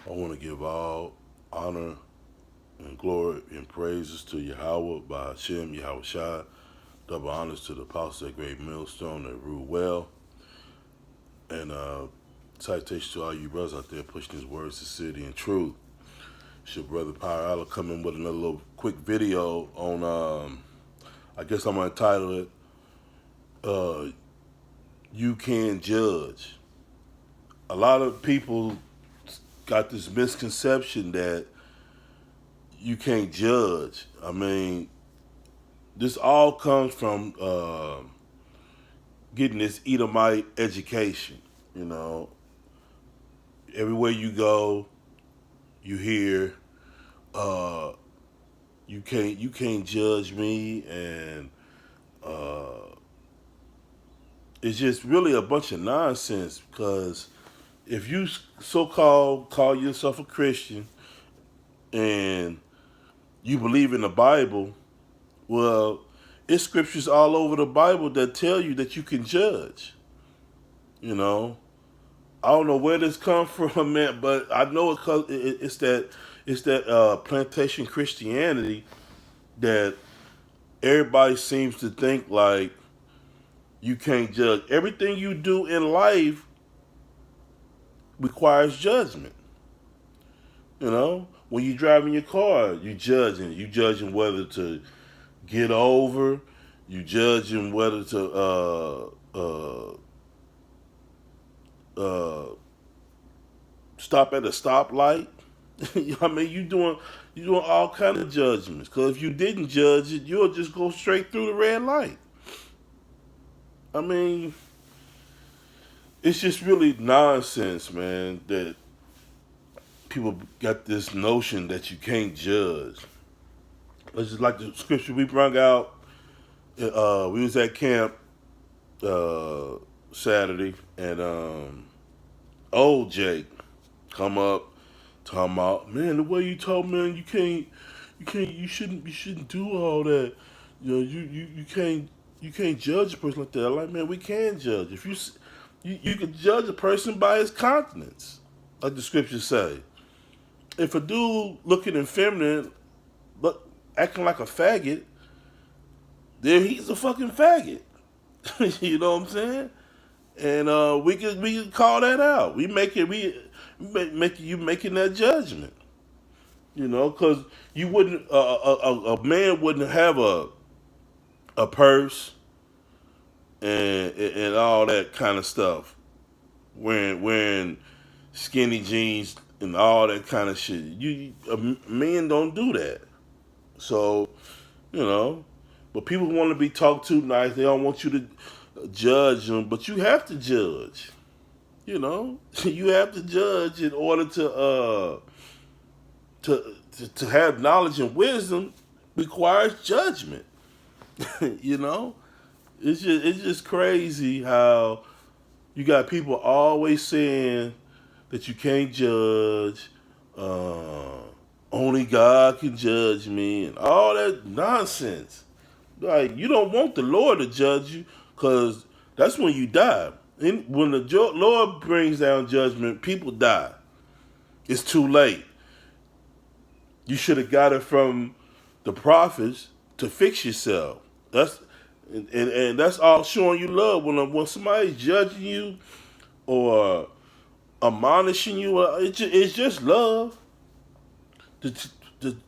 I want to give all honor and glory and praises to Yahweh by Hashem, Yahweh Shai. Double honors to the apostles at Great Millstone that rule well. And citation to all you brothers out there pushing his words to city and truth. It's your brother Power Allah coming with another little quick video on, I guess I'm going to title it, You Can Judge. A lot of people got this misconception that you can't judge. I mean, this all comes from getting this Edomite education. You know, everywhere you go, you hear, you can't judge me, and it's just really a bunch of nonsense. Because if you so-called call yourself a Christian and you believe in the Bible, well, it's scriptures all over the Bible that tell you that you can judge. You know, I don't know where this come from, man, but I know it's that plantation Christianity that everybody seems to think like you can't judge. Everything you do in life requires judgment. You know, when you driving your car, you judging. You judging whether to get over. You judging whether to stop at a stoplight. I mean, you doing all kind of judgments. Because if you didn't judge it, you'll just go straight through the red light. I mean, it's just really nonsense, man. That people got this notion that you can't judge. It's just like the scripture we brought out. We was at camp uh, Saturday, and old Jake come up talking about, man, the way you talk, man, you shouldn't do all that. You know, you can't judge a person like that. I'm like, man, we can judge. If you can judge a person by his countenance, like the scriptures say. If a dude looking effeminate, but acting like a faggot, then he's a fucking faggot. You know what I'm saying? And we can call that out. We make you making that judgment. You know, because you wouldn't a man wouldn't have a purse and all that kind of stuff, wearing skinny jeans and all that kind of shit. Men don't do that. So, you know, but people want to be talked to nice. They don't want you to judge them, but you have to judge. You know, you have to judge in order to have knowledge and wisdom requires judgment. You know, it's just crazy how you got people always saying that you can't judge. Only God can judge me, and all that nonsense. Like, you don't want the Lord to judge you, because that's when you die. And when the Lord brings down judgment, people die. It's too late. You should have got it from the prophets to fix yourself. And that's all showing you love. When somebody's judging you or admonishing you, it's just love to,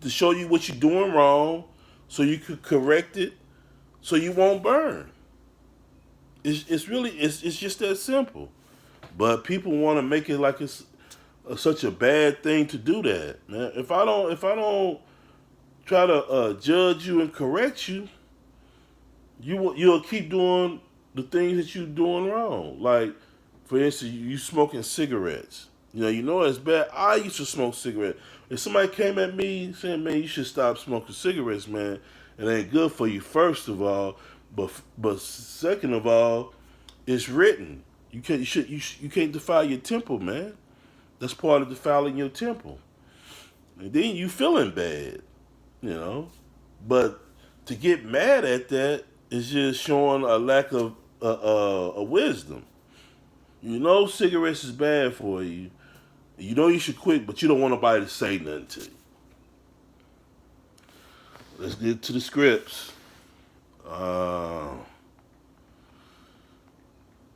to show you what you're doing wrong, so you could correct it, so you won't burn. It's just that simple. But people want to make it like it's such a bad thing to do that, man. If I don't try to judge you and correct you, you'll keep doing the things that you're doing wrong. Like, for instance, you smoking cigarettes. You know it's bad. I used to smoke cigarettes. If somebody came at me saying, "Man, you should stop smoking cigarettes, man. It ain't good for you." First of all, but second of all, it's written. You can't defile your temple, man. That's part of defiling your temple. And then you feeling bad, you know. But to get mad at that is just showing a lack of wisdom. You know cigarettes is bad for you, You know you should quit, but you don't want nobody to say nothing to you. Let's get to the scripts. Let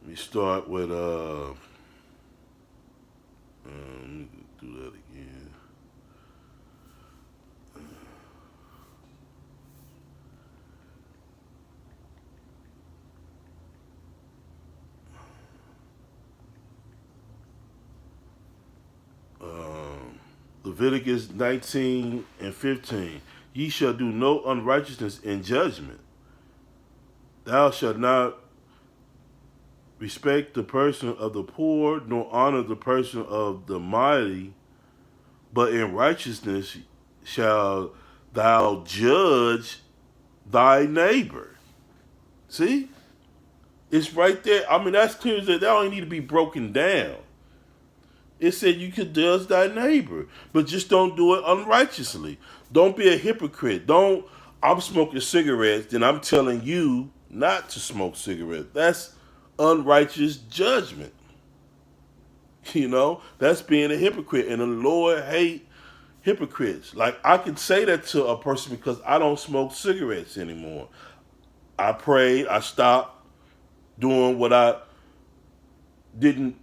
me start with let me do that again. Leviticus 19 and 15. Ye shall do no unrighteousness in judgment. Thou shalt not respect the person of the poor, nor honor the person of the mighty, but in righteousness shall thou judge thy neighbor. See? It's right there. I mean, that's clear that don't need to be broken down. It said you could judge thy neighbor, but just don't do it unrighteously. Don't be a hypocrite. I'm smoking cigarettes, then I'm telling you not to smoke cigarettes. That's unrighteous judgment. That's being a hypocrite, and the Lord hate hypocrites. Like, I can say that to a person because I don't smoke cigarettes anymore. I prayed, I stopped doing what I shouldn't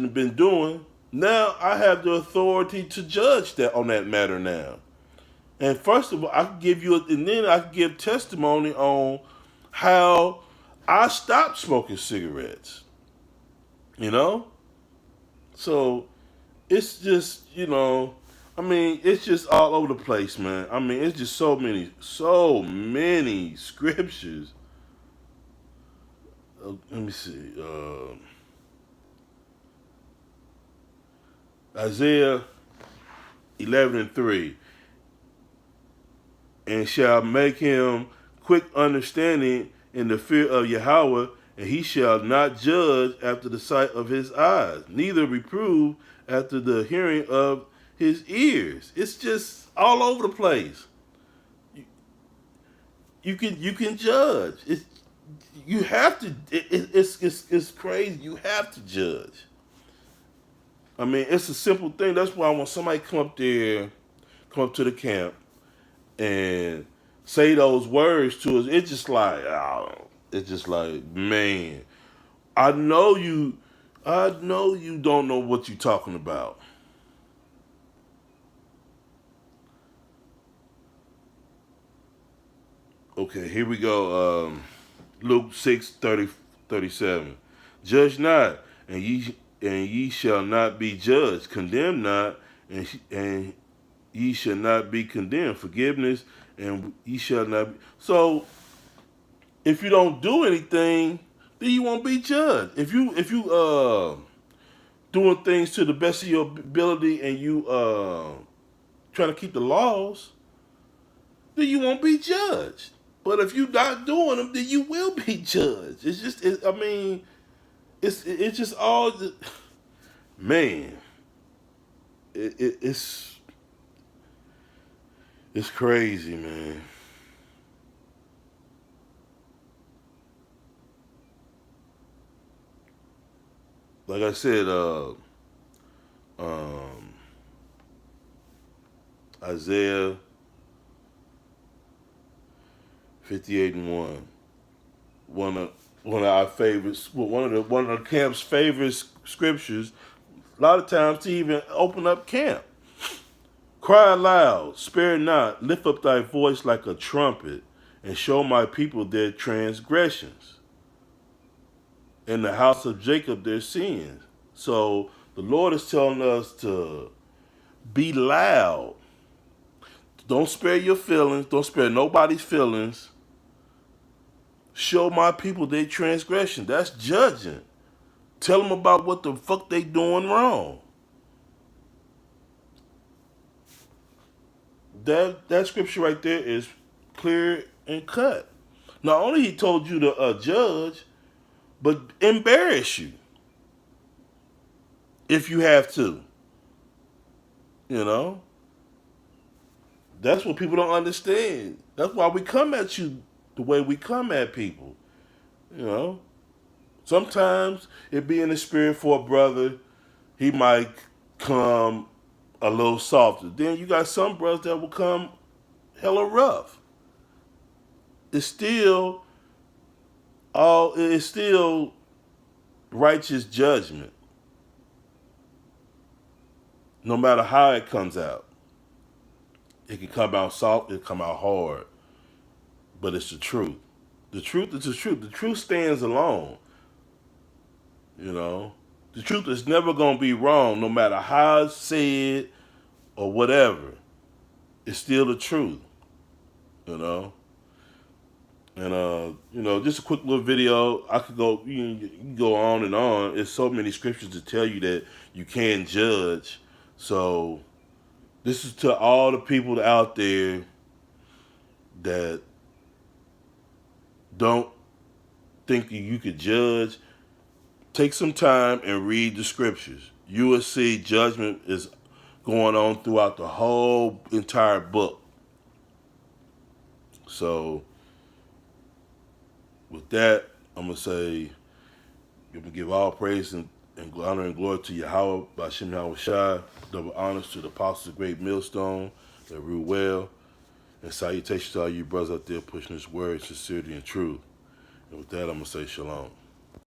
have been doing. Now I have the authority to judge that on that matter now. And first of all, I can give you, and then I can give testimony on how I stopped smoking cigarettes. So it's just, it's just all over the place, man. I mean, it's just so many scriptures. Let me see. Isaiah 11 and 3. And shall make him quick understanding in the fear of Yahweh, and he shall not judge after the sight of his eyes, neither reprove after the hearing of his ears. It's just all over the place. You can judge. You have to. It's crazy. You have to judge. I mean, it's a simple thing. That's why when somebody come up to the camp and say those words to us, it's just like, man, I know you don't know what you're talking about. Okay, here we go. Luke 6:37. Judge not, and ye shall not be judged. Condemn not, and ye shall not be condemned. Forgiveness, and ye shall not be. So, if you don't do anything, then you won't be judged. If you doing things to the best of your ability, and you trying to keep the laws, then you won't be judged. But if you're not doing them, then you will be judged. It's just, it's just all, man. It's crazy, man. Like I said, Isaiah 58 and 1. One of our favorites, one of the camp's favorite scriptures. A lot of times to even open up camp. Cry aloud, spare not, lift up thy voice like a trumpet, and show my people their transgressions, in the house of Jacob their sins. So the Lord is telling us to be loud. Don't spare your feelings. Don't spare nobody's feelings. Show my people their transgression. That's judging. Tell them about what the fuck they doing wrong. That scripture right there is clear and cut. Not only he told you to judge, but embarrass you if you have to. That's what people don't understand. That's why we come at you the way we come at people. Sometimes it be in the spirit for a brother. He might come a little softer. Then you got some brothers that will come hella rough. It's still it's still righteous judgment, no matter how it comes out. It can come out soft, it can come out hard, but it's the truth. The truth is the truth. The truth stands alone. You know, the truth is never gonna be wrong, no matter how it's said or whatever. It's still the truth. You know, and just a quick little video. I could go, you can go on and on. There's so many scriptures to tell you that you can't judge. So this is to all the people out there that don't think you could judge. Take some time and read the scriptures. You will see judgment is going on throughout the whole entire book. So with that, I'm going to say, I'm going to give all praise and honor and glory to Yahweh, Ba'ashem Yahweh Shai. Double honors to the apostles of Great Millstone that rule well. And salutations to all you brothers out there pushing this word, sincerity, and truth. And with that, I'm going to say shalom.